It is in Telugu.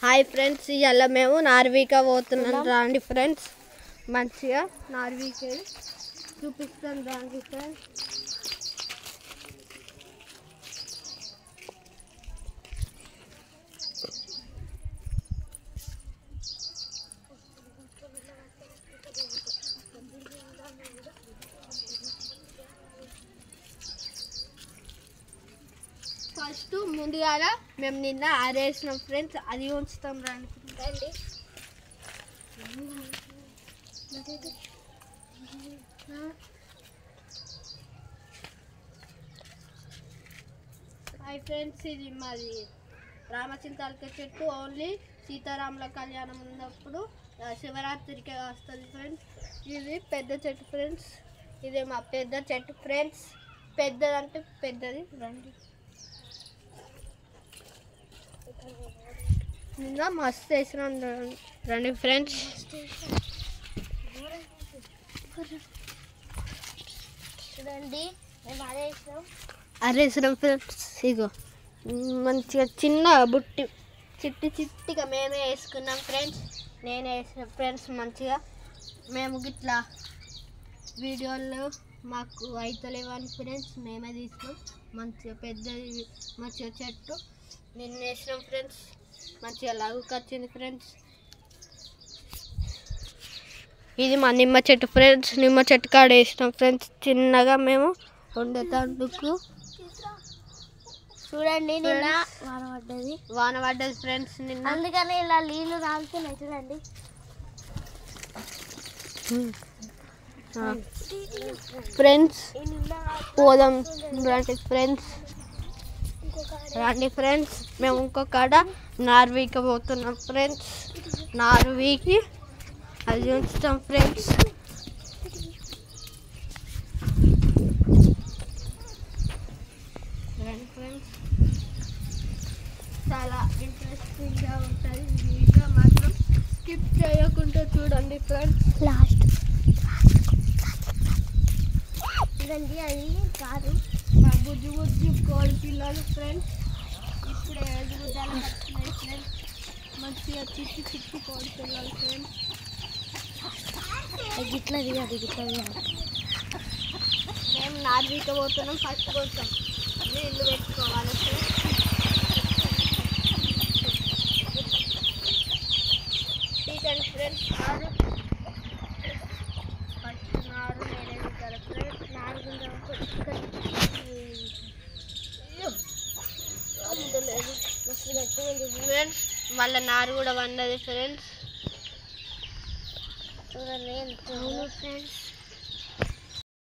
హాయ్ ఫ్రెండ్స్, ఇవాళ మేము నార్వీకా పోతున్నాం. రాండి ఫ్రెండ్స్, మంచిగా నార్వీకా చూపిస్తాను. రాండి ఫ్రెండ్స్. ఫస్ట్ ముందుగా మేము నిన్న ఆరేసినాం ఫ్రెండ్స్, అది ఉంచుతాం. రండి హాయ్ ఫ్రెండ్స్, ఇది మాది రామచింతాలక చెట్టు. ఓన్లీ సీతారాముల కళ్యాణం ఉన్నప్పుడు శివరాత్రికి వస్తుంది ఫ్రెండ్స్. ఇది పెద్ద చెట్టు ఫ్రెండ్స్, ఇది మా పెద్ద చెట్టు ఫ్రెండ్స్. పెద్దదంటే పెద్దది. రండి, నిన్న మస్తు వేసినాం. రండి ఫ్రెండ్స్. చూడండి, మేము అరేసినాం ఫ్రెండ్స్. ఇగో మంచిగా చిన్న బుట్టి చిట్టిగా మేమే వేసుకున్నాం ఫ్రెండ్స్. నేనే వేసిన ఫ్రెండ్స్. మంచిగా మేము గిట్లా వీడియోలు మాకు అయితలేవని ఫ్రెండ్స్ మేమే తీసినాం. మంచిగా పెద్దది మంచిగా చెట్టు నిన్న వేసినాం ఫ్రెండ్స్. మంచిగా లాగుకి వచ్చింది ఫ్రెండ్స్. ఇది మా నిమ్మ చెట్టు ఫ్రెండ్స్. నిమ్మ చెట్టు కాడ వేసినాం ఫ్రెండ్స్ చిన్నగా మేము ఉండేటందుకు. చూడండి, నిన్న వాన పడ్డది ఫ్రెండ్స్ నిన్న, అందుకని ఇలా నీళ్ళు రాలుతున్నాయి. చూడండి ఫ్రెండ్స్, పోదాం రండి ఫ్రెండ్స్. రండి ఫ్రెండ్స్, మేము ఇంకొకడ నార్వీకి పోతున్నాం ఫ్రెండ్స్. నార్వీకి అది ఉంచుతాం ఫ్రెండ్స్. రండి ఫ్రెండ్స్, చాలా ఇంట్రెస్టింగ్గా ఉంటుంది. వీడియో మాత్రం స్కిప్ చేయకుండా చూడండి ఫ్రెండ్స్. లాస్ట్ చూడండి, అది కాదు మా బుజ్జి కోడి పిల్లలు ఫ్రెండ్స్. ఇప్పుడే ఎదుగుదల వచ్చినాయి ఫ్రెండ్స్. మంచిగా చిట్టి కోడి పిల్లలు ఫ్రెండ్స్. గిట్లా తీయాలి, గిట్లా తీయాలి. మేము నార్వీకి పోతున్నాం. ఫస్ట్ కోసం నీళ్ళు పెట్టుకోవాలి ఫ్రెండ్స్. తీకండి ఫ్రెండ్స్. ఫస్ట్ నారు నేనే తీసాను ఫ్రెండ్స్. ఫ్రెండ్స్ మళ్ళీ నారు కూడా వండది ఫ్రెండ్స్. చూడండి ఎంత ఫ్రెండ్స్.